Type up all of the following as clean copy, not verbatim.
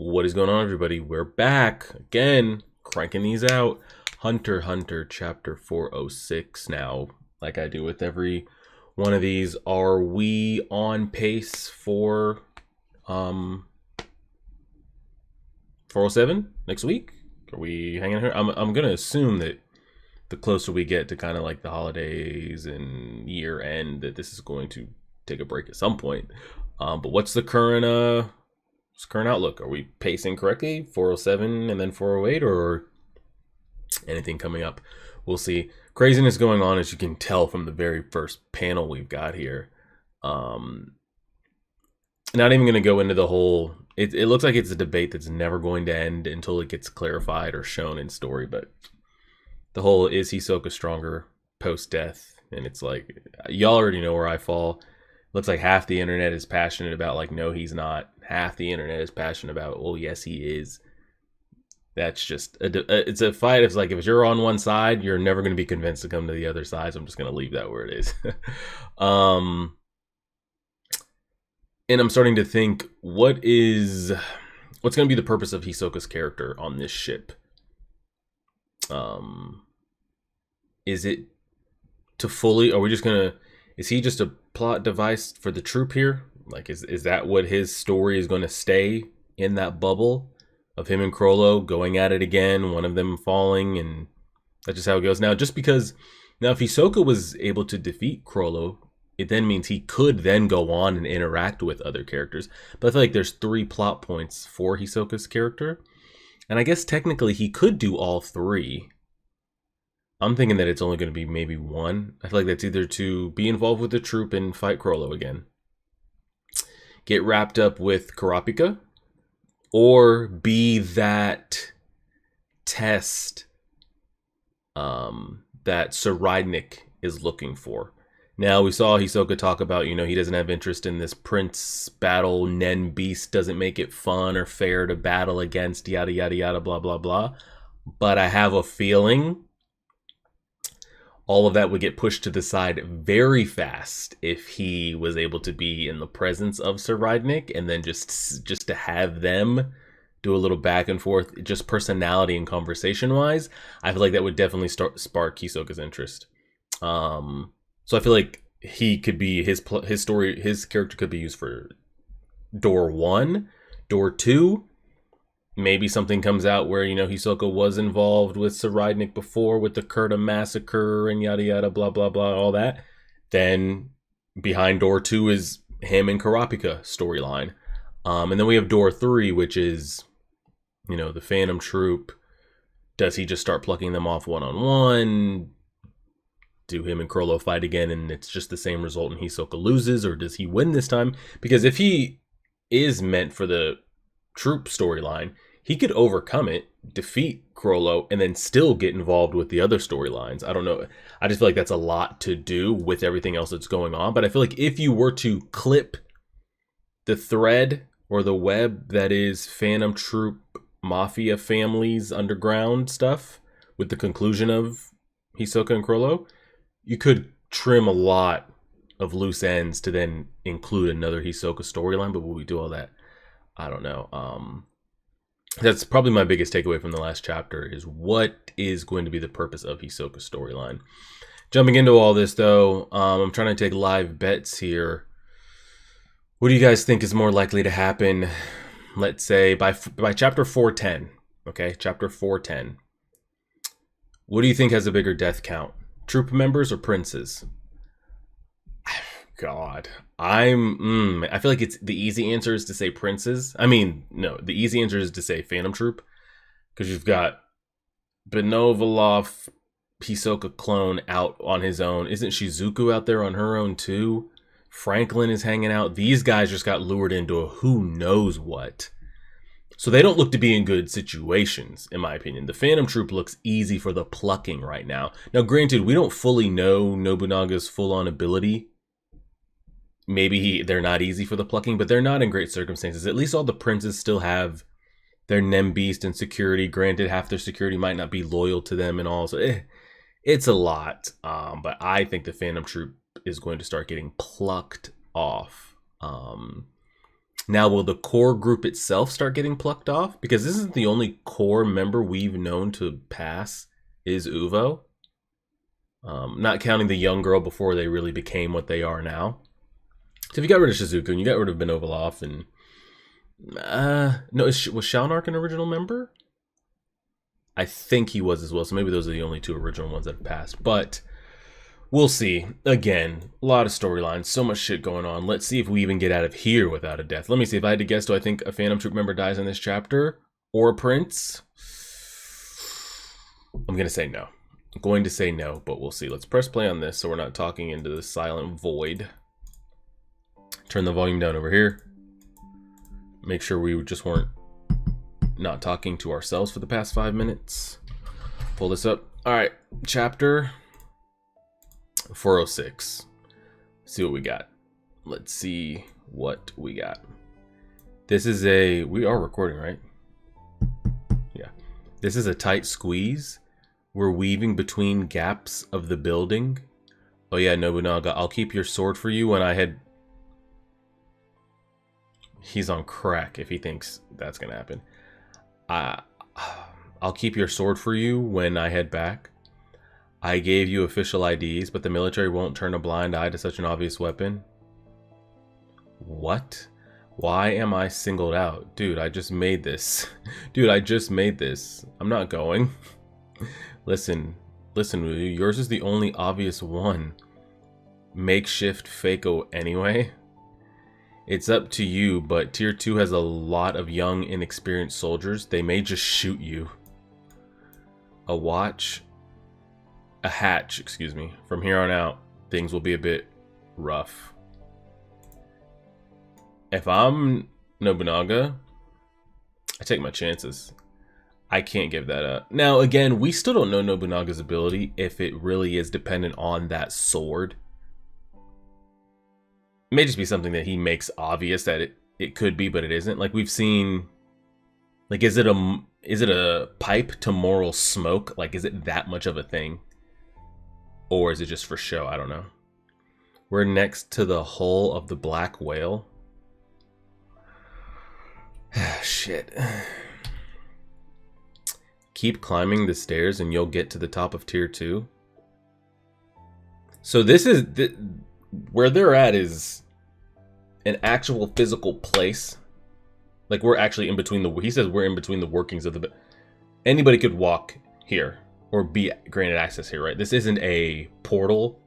What is going on, everybody? We're back again, cranking these out. Hunter x Hunter chapter 406 now, like I do with every one of these. Are we on pace for 407 next week? Are we hanging here? I'm gonna assume that the closer we get to kind of like the holidays and year end, that this is going to take a break at some point. But what's the current outlook? Are we pacing correctly? 407 and then 408, or anything coming up? We'll see. Craziness going on, as you can tell from the very first panel we've got here. Not even going to go into the whole. It looks like it's a debate that's never going to end until it gets clarified or shown in story. But the whole, is Hisoka stronger post death? And it's like, y'all already know where I fall. Looks like half the internet is passionate about, like, no, he's not. Half the internet is passionate about, oh, yes, he is. That's just it's a fight. It's like, if you're on one side, you're never going to be convinced to come to the other side. So I'm just going to leave that where it is. And I'm starting to think, what's going to be the purpose of Hisoka's character on this ship? Is it to fully? Are we just gonna? Is he just a plot device for the Troupe here? Like, is that what his story is going to stay in, that bubble of him and Chrollo going at it again, one of them falling, and that's just how it goes now? Just because now, if Hisoka was able to defeat Chrollo, it then means he could then go on and interact with other characters. But I feel like there's 3 plot points for Hisoka's character, and I guess technically he could do all 3. I'm thinking that it's only going to be maybe 1. I feel like that's either to be involved with the Troupe and fight Chrollo again, get wrapped up with Kurapika, or be that test that Saraidnik is looking for. Now, we saw Hisoka talk about, he doesn't have interest in this prince battle. Nen Beast doesn't make it fun or fair to battle against, yada, yada, yada, blah, blah, blah. But I have a feeling all of that would get pushed to the side very fast if he was able to be in the presence of Saraidnik, and then just to have them do a little back and forth, just personality and conversation wise. I feel like that would definitely spark Hisoka's interest. So I feel like he could be his character could be used for door 1, door 2. Maybe something comes out where, Hisoka was involved with Saraidnik before with the Kurta massacre and yada yada blah blah blah, all that. Then behind door 2 is him and Kurapika storyline. And then we have door 3, which is, the Phantom Troupe. Does he just start plucking them off one-on-one? Do him and Chrollo fight again and it's just the same result and Hisoka loses? Or does he win this time? Because if he is meant for the Troupe storyline, he could overcome it, defeat Chrollo, and then still get involved with the other storylines. I don't know. I just feel like that's a lot to do with everything else that's going on. But I feel like if you were to clip the thread or the web that is Phantom Troupe Mafia families underground stuff with the conclusion of Hisoka and Chrollo, you could trim a lot of loose ends to then include another Hisoka storyline. But will we do all that? I don't know. That's probably my biggest takeaway from the last chapter, is what is going to be the purpose of Hisoka's storyline. Jumping into all this, though, I'm trying to take live bets here. What do you guys think is more likely to happen, let's say, by chapter 410? Okay, chapter 410. What do you think has a bigger death count? Troupe members or princes? God, I feel like the easy answer is to say princes. I mean, no, the easy answer is to say Phantom Troupe, because you've got Benovalov, Hisoka clone, out on his own. Isn't Shizuku out there on her own too? Franklin is hanging out. These guys just got lured into a who knows what. So they don't look to be in good situations, in my opinion. The Phantom Troupe looks easy for the plucking right now. Now, granted, we don't fully know Nobunaga's full-on ability. Maybe they're not easy for the plucking, but they're not in great circumstances. At least all the princes still have their Nem Beast and security. Granted, half their security might not be loyal to them and all. So it's a lot. But I think the Phantom Troupe is going to start getting plucked off. Now, will the core group itself start getting plucked off? Because this isn't the only core member we've known to pass is Uvo. Not counting the young girl before they really became what they are now. So if you got rid of Shizuku and you got rid of Benevolov and... no, was Shalnark an original member? I think he was as well. So maybe those are the only two original ones that have passed. But we'll see. Again, a lot of storylines. So much shit going on. Let's see if we even get out of here without a death. Let me see. If I had to guess, do I think a Phantom Troupe member dies in this chapter? Or a Prince? I'm going to say no. I'm going to say no, but we'll see. Let's press play on this so we're not talking into the silent void. Turn the volume down over here. Make sure we just weren't not talking to ourselves for the past 5 minutes. Pull this up. All right, chapter 406. See what we got. Let's see what we got. This is a... We are recording, right? Yeah. This is a tight squeeze. We're weaving between gaps of the building. Oh yeah, Nobunaga, I'll keep your sword for you when I head... He's on crack if he thinks that's gonna happen. I'll keep your sword for you when I head back. I gave you official IDs, but the military won't turn a blind eye to such an obvious weapon. What? Why am I singled out? Dude, I just made this. Dude, I just made this. I'm not going. Listen, yours is the only obvious one. Makeshift Fako anyway. It's up to you, but Tier 2 has a lot of young, inexperienced soldiers. They may just shoot you. A hatch, excuse me. From here on out, things will be a bit rough. If I'm Nobunaga, I take my chances. I can't give that up. Now, again, we still don't know Nobunaga's ability if it really is dependent on that sword. It may just be something that he makes obvious that it could be, but it isn't. Like we've seen, like is it a pipe to moral smoke? Like is it that much of a thing? Or is it just for show? I don't know. We're next to the hull of the black whale. Shit. Keep climbing the stairs and you'll get to the top of Tier 2. So this is... where they're at is an actual physical place. Like we're actually in between the... He says we're in between the workings of the... Anybody could walk here or be granted access here, right? This isn't a portal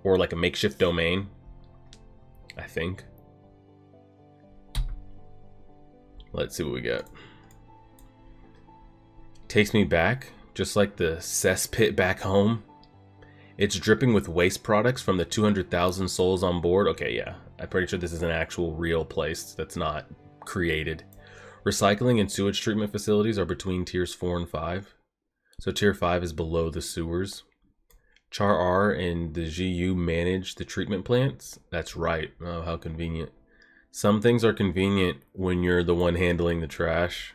or like a makeshift domain, I think. Let's see what we got. Takes me back, just like the cesspit back home. It's dripping with waste products from the 200,000 souls on board. Okay, yeah. I'm pretty sure this is an actual real place that's not created. Recycling and sewage treatment facilities are between tiers 4 and 5. So tier 5 is below the sewers. Char R and the GU manage the treatment plants. That's right. Oh, how convenient. Some things are convenient when you're the one handling the trash.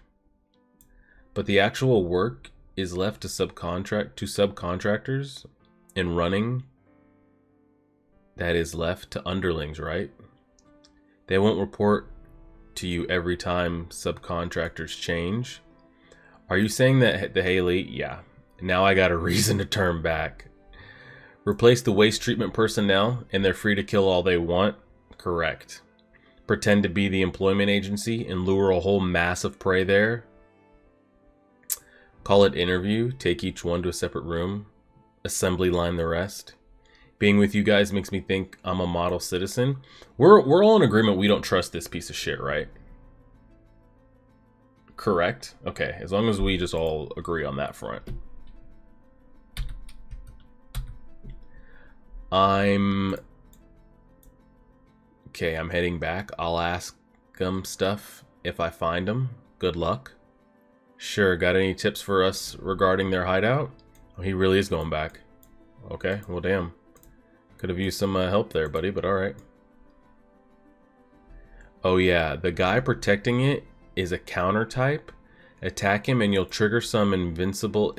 But the actual work is left to subcontractors. And running, that is left to underlings, right? They won't report to you every time subcontractors change. Are you saying that the Haley? Yeah. Now I got a reason to turn back. Replace the waste treatment personnel and they're free to kill all they want? Correct. Pretend to be the employment agency and lure a whole mass of prey there? Call it interview. Take each one to a separate room. Assembly line the rest. Being with you guys makes me think I'm a model citizen. We're all in agreement we don't trust this piece of shit, right? Correct? Okay, as long as we just all agree on that front. I'm heading back. I'll ask them stuff if I find them. Good luck. Sure, got any tips for us regarding their hideout? Oh, he really is going back. Okay, well damn. Could have used some help there, buddy, but alright. Oh yeah, the guy protecting it is a counter type. Attack him and you'll trigger some invincible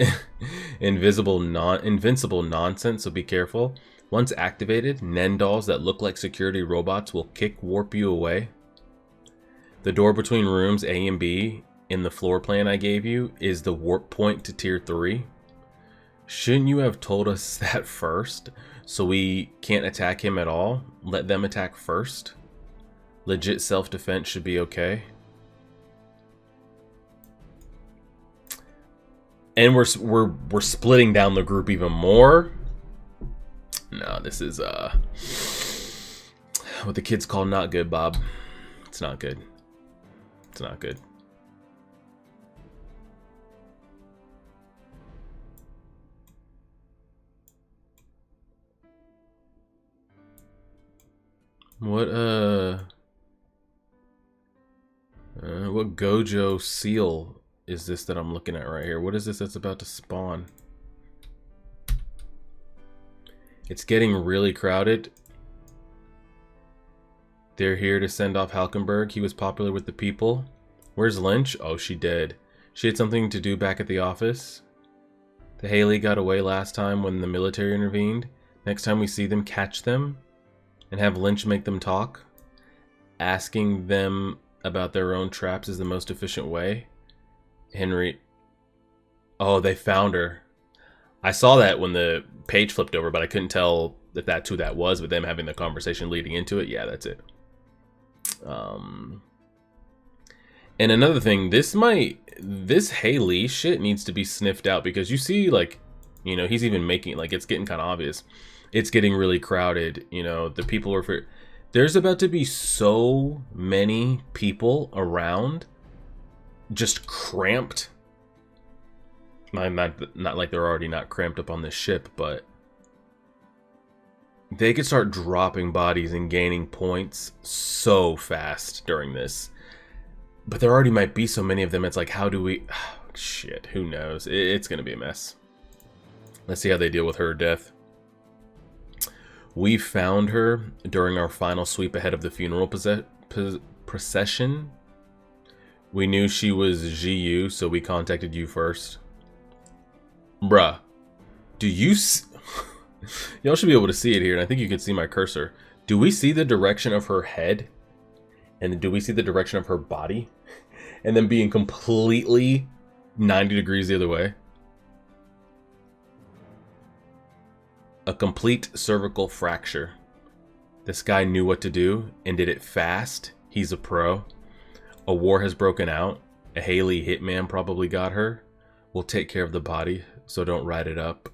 nonsense, so be careful. Once activated, Nendals that look like security robots will kick warp you away. The door between rooms A and B in the floor plan I gave you is the warp point to tier 3. Shouldn't you have told us that first, so we can't attack him at all? Let them attack first? Legit self-defense should be okay. And we're splitting down the group even more. No, this is what the kids call not good, Bob. It's not good. It's not good. What Gojo seal is this that I'm looking at right here? What is this that's about to spawn? It's getting really crowded. They're here to send off Halkenberg. He was popular with the people. Where's Lynch? Oh, she dead. She had something to do back at the office. The Haley got away last time when the military intervened. Next time we see them, catch them and have Lynch make them talk. Asking them about their own traps is the most efficient way. Henry. Oh, they found her. I saw that when the page flipped over, but I couldn't tell if that's who that was, but them having the conversation leading into it. Yeah, that's it. And another thing, this Haley shit needs to be sniffed out, because you see, like, you know, he's even making, like, it's getting kind of obvious. It's getting really crowded. You know, the people are, there's about to be so many people around, just cramped. Not like they're already not cramped up on this ship, but they could start dropping bodies and gaining points so fast during this. But there already might be so many of them. It's like, how do we... Oh, shit, who knows? It's going to be a mess. Let's see how they deal with her death. We found her during our final sweep ahead of the funeral procession. We knew she was GU, so we contacted you first. Bruh, do you... Y'all should be able to see it here, and I think you can see my cursor. Do we see the direction of her head? And do we see the direction of her body? And then being completely 90 degrees the other way? A complete cervical fracture. This guy knew what to do and did it fast. He's a pro. A war has broken out. A Haley hitman probably got her. We'll take care of the body, so don't write it up.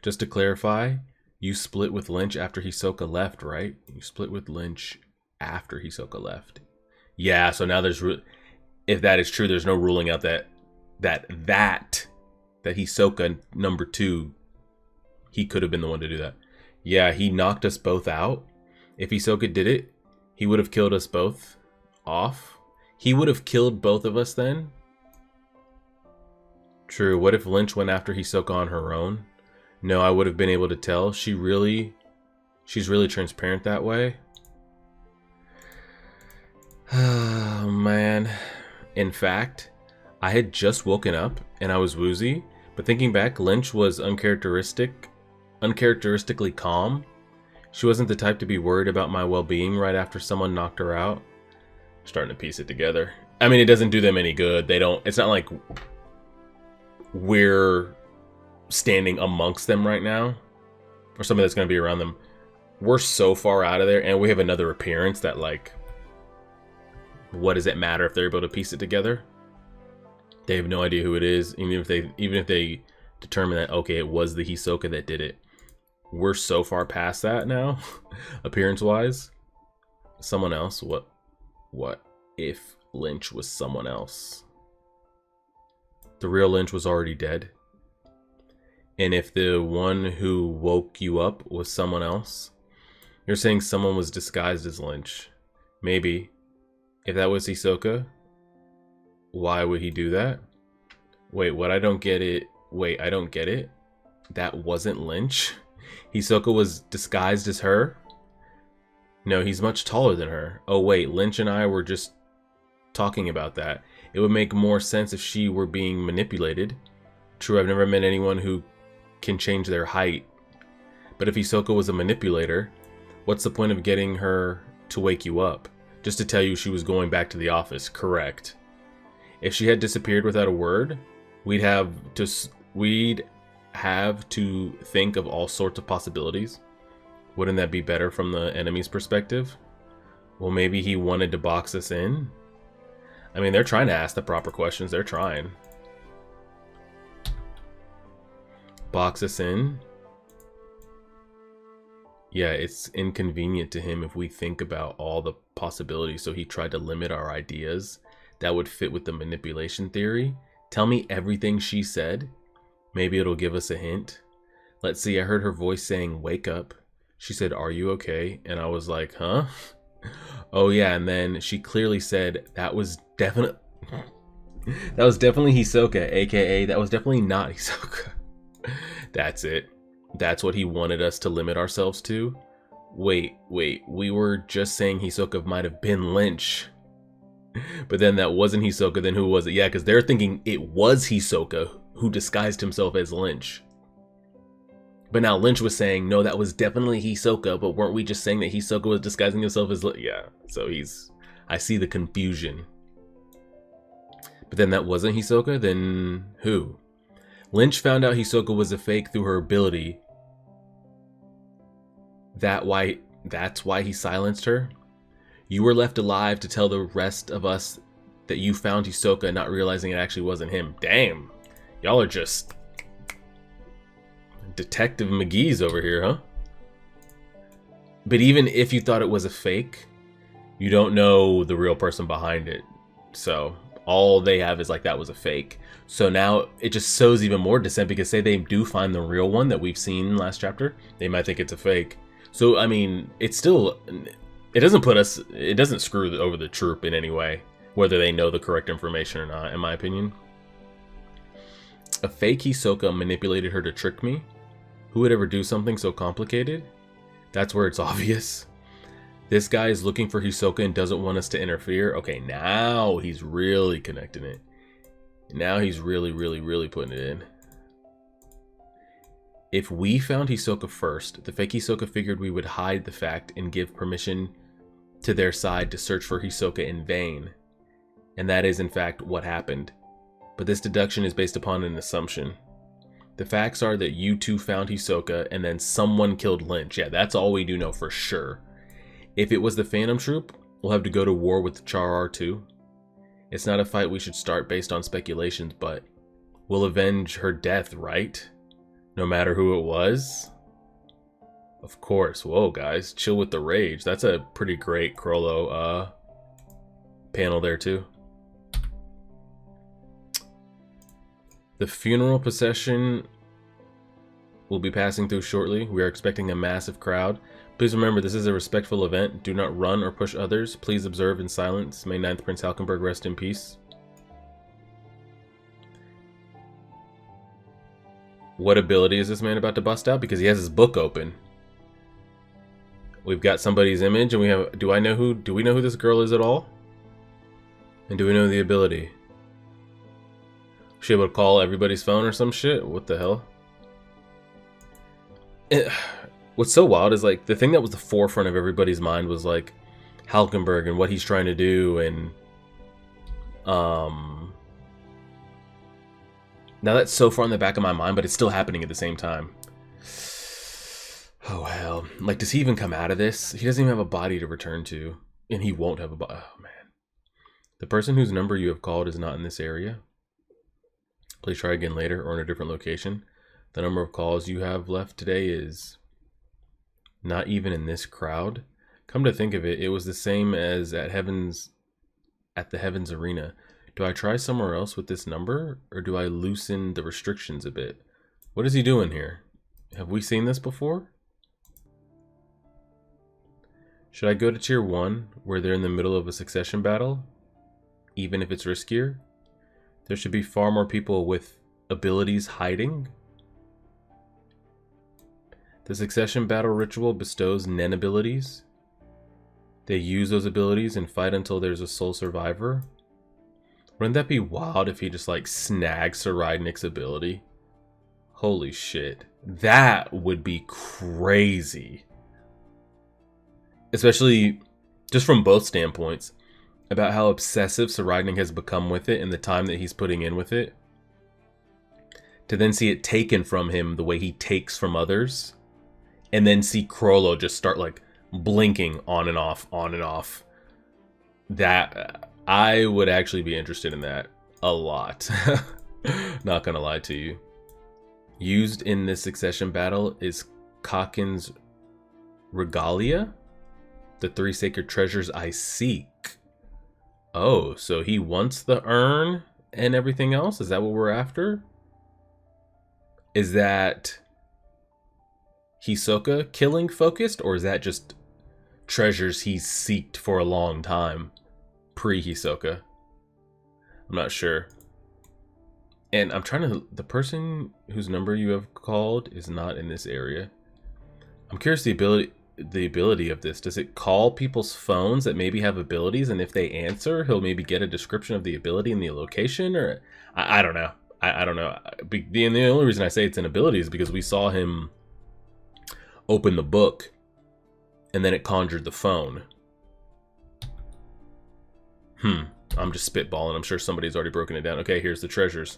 Just to clarify, you split with Lynch after Hisoka left, right? You split with Lynch after Hisoka left. Yeah, so now there's... If that is true, there's no ruling out that Hisoka number 2, he could have been the one to do that. Yeah, he knocked us both out. If Hisoka did it, he would have killed us both off. He would have killed both of us then. True. What if Lynch went after Hisoka on her own? No, I would have been able to tell. She's really transparent that way. Oh, man. In fact, I had just woken up and I was woozy, but thinking back, Lynch was uncharacteristically calm. She wasn't the type to be worried about my well-being right after someone knocked her out. I'm starting to piece it together. I mean, it doesn't do them any good. It's not like we're standing amongst them right now, or somebody that's going to be around them. We're so far out of there, and we have another appearance that, like, what does it matter if they're able to piece it together? They have no idea who it is, even if they determine that, okay, it was the Hisoka that did it. We're so far past that now, appearance-wise. Someone else? What if Lynch was someone else? The real Lynch was already dead. And if the one who woke you up was someone else, you're saying someone was disguised as Lynch. Maybe. If that was Hisoka, why would he do that? Wait, what? I don't get it. Wait, I don't get it. That wasn't Lynch? Hisoka was disguised as her? No, he's much taller than her. Oh wait, Lynch and I were just talking about that. It would make more sense if she were being manipulated. True, I've never met anyone who can change their height. But if Hisoka was a manipulator, what's the point of getting her to wake you up? just to tell you she was going back to the office. Correct. If she had disappeared without a word, we'd have to think of all sorts of possibilities. Wouldn't that be better from the enemy's perspective? Well, maybe he wanted to box us in. I mean, they're trying to ask the proper questions. They're trying. Box us in. Yeah, it's inconvenient to him if we think about all the possibilities. So he tried to limit our ideas. That would fit with the manipulation theory. Tell me everything she said. Maybe it'll give us a hint. Let's see, I heard her voice saying, "Wake up." She said, "Are you okay?" And I was like, huh? Oh yeah, and then she clearly said that was definitely Hisoka, aka that was definitely not Hisoka. That's it. That's what he wanted us to limit ourselves to. Wait, we were just saying Hisoka might have been Lynch. But then that wasn't Hisoka, then who was it? Yeah, because they're thinking it was Hisoka who disguised himself as Lynch. But now Lynch was saying, no, that was definitely Hisoka, but weren't we just saying that Hisoka was disguising himself as Lynch? Yeah, so I see the confusion. But then that wasn't Hisoka, then who? Lynch found out Hisoka was a fake through her ability. That's why he silenced her? You were left alive to tell the rest of us that you found Hisoka, not realizing it actually wasn't him. Damn. Y'all are just Detective McGee's over here, huh? But even if you thought it was a fake, you don't know the real person behind it. So all they have is like, that was a fake. So now it just sows even more dissent, because say they do find the real one that we've seen last chapter, they might think it's a fake. So, I mean, it's still, it doesn't screw over the Troupe in any way, whether they know the correct information or not, in my opinion. A fake Hisoka manipulated her to trick me? Who would ever do something so complicated? That's where it's obvious. This guy is looking for Hisoka and doesn't want us to interfere. Okay, now he's really connecting it. Now he's really putting it in. If we found Hisoka first, the fake Hisoka figured we would hide the fact and give permission to their side to search for Hisoka in vain. And that is in fact what happened. But this deduction is based upon an assumption. The facts are that you two found Hisoka and then someone killed Lynch. Yeah, that's all we do know for sure. If it was the Phantom Troupe, we'll have to go to war with Char too. It's not a fight we should start based on speculations, but we'll avenge her death, right? No matter who it was? Of course. Whoa, guys. Chill with the rage. That's a pretty great Chrollo panel there too. The funeral procession will be passing through shortly. We are expecting a massive crowd. Please remember, this is a respectful event. Do not run or push others. Please observe in silence. May 9th Prince Halkenberg rest in peace. What ability is this man about to bust out? Because he has his book open. We've got somebody's image, and we have... Do we know who this girl is at all? And do we know the ability? She able to call everybody's phone or some shit? What the hell? What's so wild is like the thing that was the forefront of everybody's mind was like Halkenberg and what he's trying to do, and now that's so far in the back of my mind, but it's still happening at the same time. Oh hell. Like, does he even come out of this? He doesn't even have a body to return to, and he won't have a body. Oh man. The person whose number you have called is not in this area. Please try again later or in a different location. The number of calls you have left today is not even in this crowd. Come to think of it, it was the same as at the Heavens Arena. Do I try somewhere else with this number, or do I loosen the restrictions a bit? What is he doing here? Have we seen this before? Should I go to tier 1, where they're in the middle of a succession battle, even if it's riskier? There should be far more people with abilities hiding. The succession battle ritual bestows Nen abilities. They use those abilities and fight until there's a sole survivor. Wouldn't that be wild if he just like snags Saridnik's ability? Holy shit. That would be crazy. Especially just from both standpoints, about how obsessive Saragnan has become with it and the time that he's putting in with it, to then see it taken from him the way he takes from others, and then see Chrollo just start like blinking on and off. That I would actually be interested in that a lot. Not gonna lie to you. Used in this succession battle is Kakin's regalia, the 3 sacred treasures I seek. Oh, so he wants the urn and everything else? Is that what we're after? Is that Hisoka killing focused, or is that just treasures he's seeked for a long time? Pre-Hisoka. I'm not sure. And I'm trying to... The person whose number you have called is not in this area. I'm curious the ability of this. Does it call people's phones that maybe have abilities, and if they answer, he'll maybe get a description of the ability and the location? Or I don't know. I don't know. The only reason I say it's an ability is because we saw him open the book, and then it conjured the phone. I'm just spitballing. I'm sure somebody's already broken it down. Okay, here's the treasures.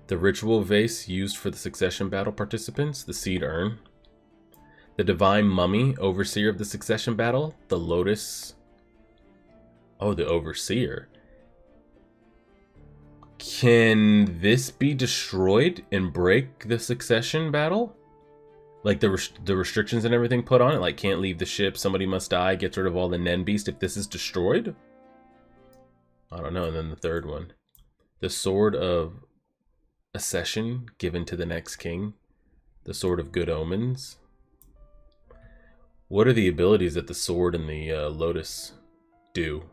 The ritual vase used for the succession battle participants, the seed urn. The divine mummy, overseer of the succession battle, the lotus. Oh, the overseer. Can this be destroyed and break the succession battle? Like the restrictions and everything put on it? Like can't leave the ship, somebody must die, gets rid of all the Nen beast if this is destroyed? I don't know. And then the third one. The sword of accession given to the next king. The sword of good omens. What are the abilities that the sword and the lotus do?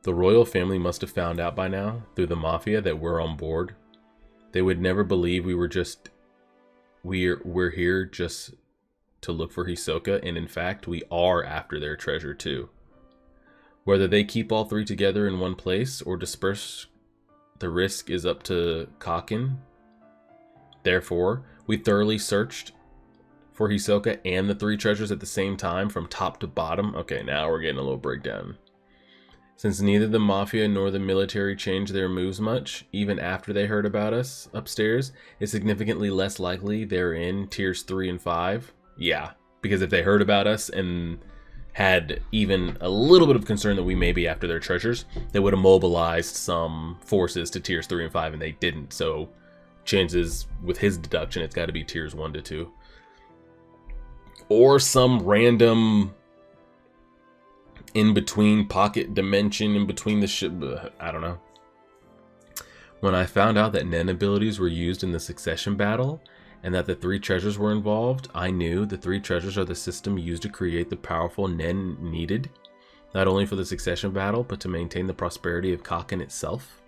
The royal family must have found out by now, through the mafia, that we're on board. They would never believe we're here just to look for Hisoka, and in fact, we are after their treasure too. Whether they keep all 3 together in one place or disperse, the risk is up to Kakin. Therefore, we thoroughly searched for Hisoka and the 3 treasures at the same time, from top to bottom. Okay, now we're getting a little breakdown. Since neither the mafia nor the military changed their moves much, even after they heard about us upstairs, it's significantly less likely they're in tiers 3 and 5. Yeah, because if they heard about us and had even a little bit of concern that we may be after their treasures, they would have mobilized some forces to tiers 3 and 5, and they didn't. So chances, with his deduction, it's got to be tiers 1 to 2. Or some random in-between pocket dimension in between the ship. I don't know. When I found out that Nen abilities were used in the succession battle and that the 3 treasures were involved, I knew the 3 treasures are the system used to create the powerful Nen needed, not only for the succession battle, but to maintain the prosperity of Kakin itself.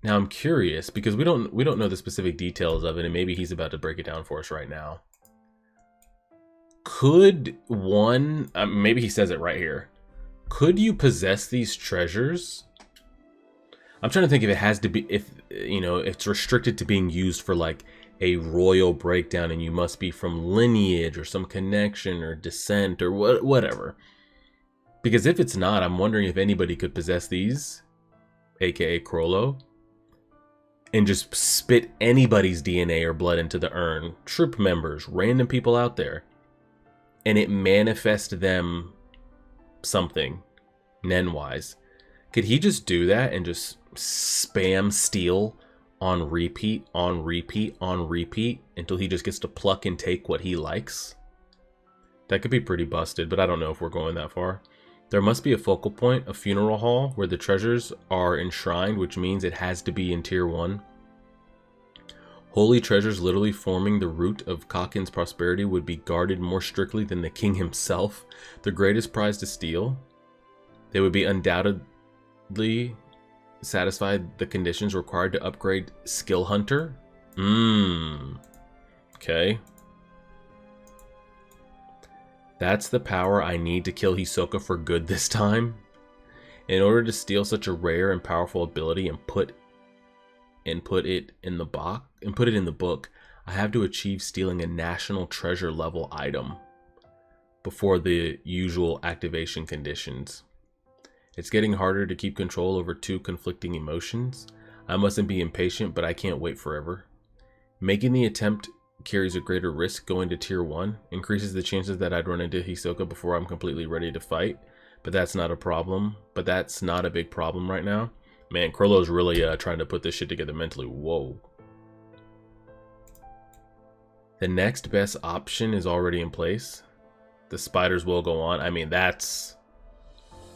Now I'm curious, because we don't know the specific details of it, and maybe he's about to break it down for us right now. Could one, maybe he says it right here, could you possess these treasures? I'm trying to think if it has to be, if it's restricted to being used for like a royal breakdown and you must be from lineage or some connection or descent or whatever. Because if it's not, I'm wondering if anybody could possess these, aka Chrollo, and just spit anybody's DNA or blood into the urn. Troupe members, random people out there. And it manifest them something, Nen-wise. Could he just do that and just spam steal on repeat, on repeat, on repeat until he just gets to pluck and take what he likes? That could be pretty busted, but I don't know if we're going that far. There must be a focal point, a funeral hall, where the treasures are enshrined, which means it has to be in tier 1. Holy treasures literally forming the root of Kakin's prosperity would be guarded more strictly than the king himself, the greatest prize to steal. They would be undoubtedly satisfied the conditions required to upgrade Skill Hunter. Okay. That's the power I need to kill Hisoka for good this time. In order to steal such a rare and powerful ability and put it in the book, I have to achieve stealing a national treasure level item before the usual activation conditions. It's getting harder to keep control over two conflicting emotions. I mustn't be impatient, but I can't wait forever. Making the attempt carries a greater risk. Going to tier 1 increases the chances that I'd run into Hisoka before I'm completely ready to fight, but that's not a problem. But that's not a big problem right now. Man, Chrollo's really trying to put this shit together mentally. Whoa. The next best option is already in place. The spiders will go on. I mean, that's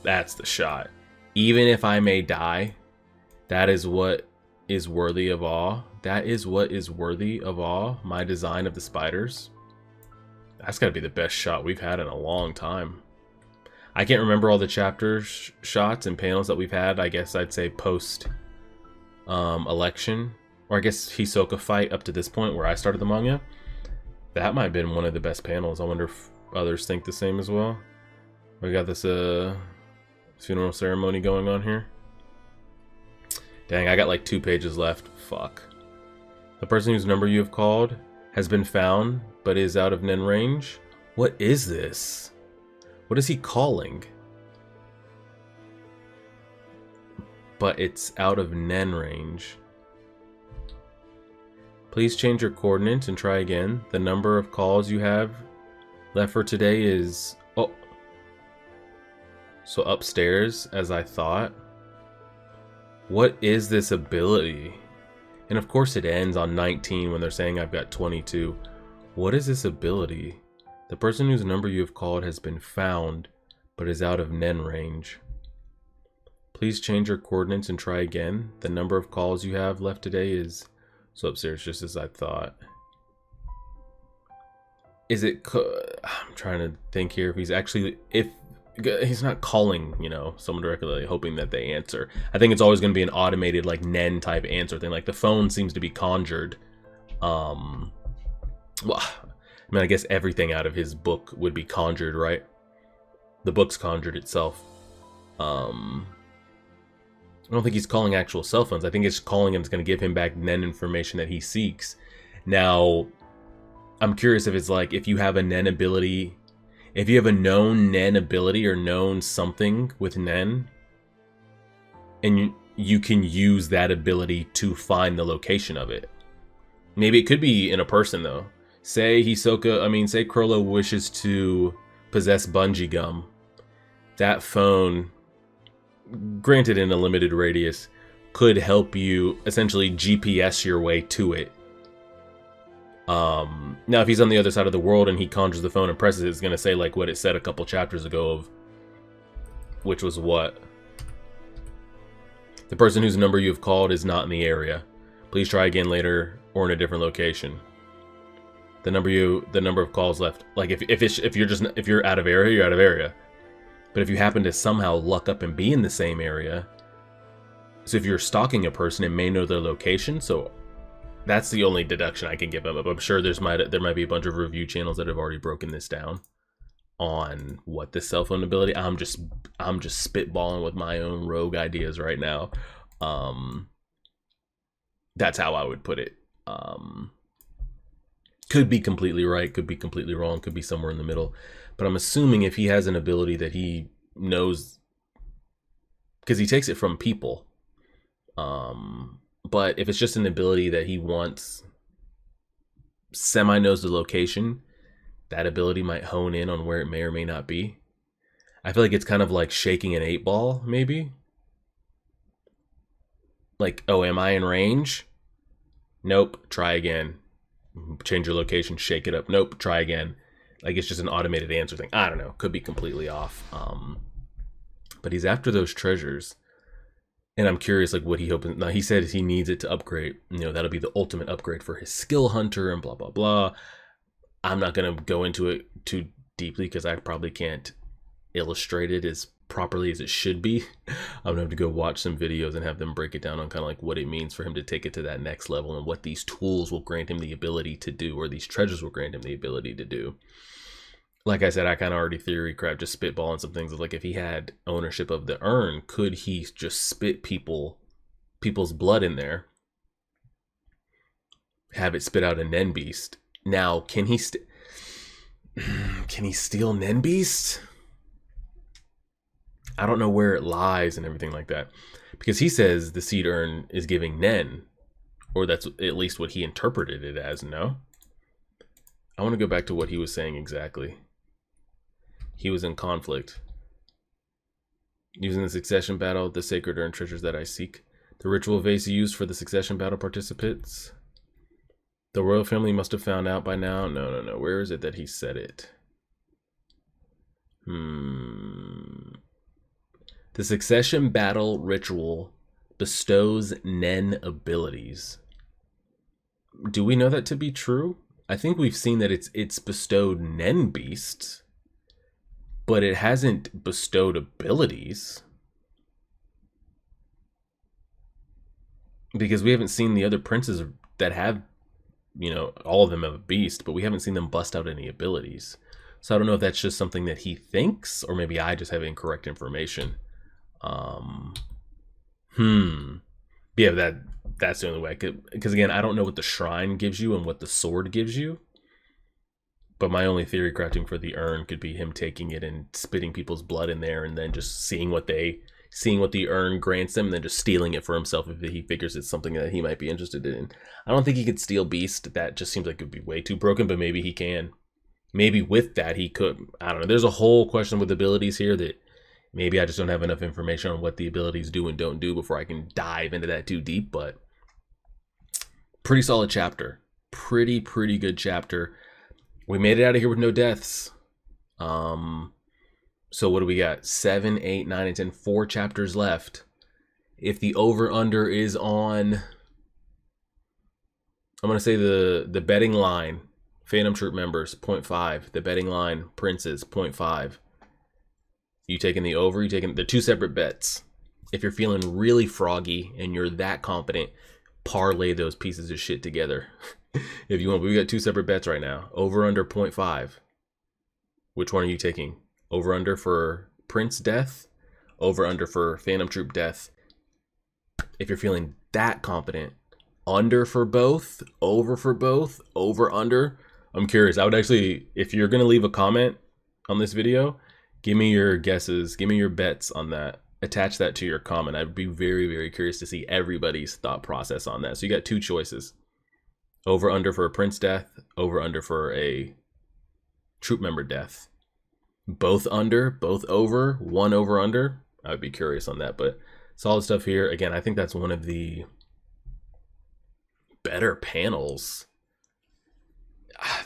the shot. Even if I may die, that is what is worthy of awe. That is what is worthy of awe. My design of the spiders. That's got to be the best shot we've had in a long time. I can't remember all the chapter shots and panels that we've had. I guess I'd say post election, or I guess Hisoka fight up to this point where I started the manga. That might have been one of the best panels. I wonder if others think the same as well. We got this funeral ceremony going on here. Dang, I got like 2 pages left. Fuck. The person whose number you have called has been found, but is out of Nen range. What is this? What is he calling? But it's out of Nen range. Please change your coordinates and try again. The number of calls you have left for today is... Oh. So upstairs, as I thought. What is this ability? And of course it ends on 19 when they're saying I've got 22. What is this ability? The person whose number you have called has been found, but is out of Nen range. Please change your coordinates and try again. The number of calls you have left today is... So upstairs, just as I thought. Is it... I'm trying to think here if he's actually... If he's not calling, you know, someone directly, hoping that they answer. I think it's always going to be an automated, like, Nen type answer thing. Like, the phone seems to be conjured. Well, I mean, I guess everything out of his book would be conjured, right? The book's conjured itself. I don't think he's calling actual cell phones. I think it's calling him is going to give him back Nen information that he seeks. Now, I'm curious if it's like, if you have a Nen ability, if you have a known Nen ability or known something with Nen, and you can use that ability to find the location of it. Maybe it could be in a person though. Say say Chrollo wishes to possess bungee gum. That phone, granted in a limited radius, could help you essentially GPS your way to it. Now if he's on the other side of the world and he conjures the phone and presses it, it's going to say like what it said a couple chapters ago of, which was what? The person whose number you have called is not in the area. Please try again later or in a different location. The number of calls left. Like if you're out of area, you're out of area. But if you happen to somehow luck up and be in the same area, so if you're stalking a person, it may know their location. So that's the only deduction I can give them. I'm sure there might be a bunch of review channels that have already broken this down on what this cell phone ability. I'm just spitballing with my own rogue ideas right now. That's how I would put it. Could be completely right, could be completely wrong, could be somewhere in the middle. But I'm assuming if he has an ability that he knows, because he takes it from people. But if it's just an ability that he wants, knows the location, that ability might hone in on where it may or may not be. I feel like it's kind of like shaking an 8-ball, maybe. Like, oh, am I in range? Nope, try again. Change your location, shake it up. Nope, try again. Like it's just an automated answer thing. I don't know, could be completely off. But he's after those treasures. And I'm curious, like, what he hoping. Now, he said he needs it to upgrade. You know, that'll be the ultimate upgrade for his skill hunter and blah, blah, blah. I'm not going to go into it too deeply because I probably can't illustrate it as properly as it should be. I'm going to have to go watch some videos and have them break it down on kind of like what it means for him to take it to that next level and what these tools will grant him the ability to do, or these treasures will grant him the ability to do. Like I said, I kind of already theory crap, just spitballing some things of like, if he had ownership of the urn, could he just spit people's blood in there have it spit out a Nen Beast. Now, can he steal Nen Beast? I don't know where it lies and everything like that, because he says the seed urn is giving Nen, or that's at least what he interpreted it as. No, I want to go back to what he was saying exactly. He was in conflict. Using the succession battle, the sacred urn treasures that I seek. The ritual vase used for the succession battle participants. The royal family must have found out by now. No. Where is it that he said it? The succession battle ritual bestows Nen abilities. Do we know that to be true? I think we've seen that it's bestowed Nen beasts, but it hasn't bestowed abilities. Because we haven't seen the other princes that have, you know, all of them have a beast, but we haven't seen them bust out any abilities. So I don't know if that's just something that he thinks, or maybe I just have incorrect information. Yeah, that's the only way. Because again, I don't know what the shrine gives you and what the sword gives you. But my only theory crafting for the urn could be him taking it and spitting people's blood in there, and then just seeing what the urn grants him, and then just stealing it for himself if he figures it's something that he might be interested in. I don't think he could steal Beast. That just seems like it would be way too broken, but maybe he can. Maybe with that he could. I don't know. There's a whole question with abilities here that maybe I just don't have enough information on what the abilities do and don't do before I can dive into that too deep, but pretty solid chapter. Pretty good chapter. We made it out of here with no deaths. So what do we got? 7, 8, 9, and 10. 4 chapters left. If the over-under is on, I'm going to say the betting line, Phantom Troop members, 0.5. The betting line, Princes, 0.5. You taking the over? You taking the 2 separate bets. If you're feeling really froggy and you're that confident, parlay those pieces of shit together. If you want, we got 2 separate bets right now. Over under 0.5. Which one are you taking? Over under for Prince death, over under for Phantom Troop death. If you're feeling that confident, under for both, over for both, over under. I'm curious. I would actually, if you're gonna leave a comment on this video, give me your guesses, give me your bets on that. Attach that to your comment. I'd be very curious to see everybody's thought process on that. So you got 2 choices. Over under for a Prince death, over under for a troop member death. Both under, both over, 1 over under. I would be curious on that, but solid stuff here. Again, I think that's one of the better panels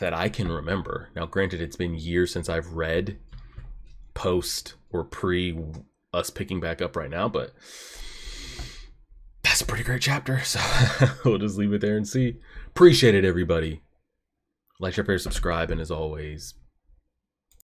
that I can remember. Now, granted, it's been years since I've read post or pre us picking back up right now, but that's a pretty great chapter. So we'll just leave it there and see. Appreciate it, everybody. Like, share, subscribe, and as always,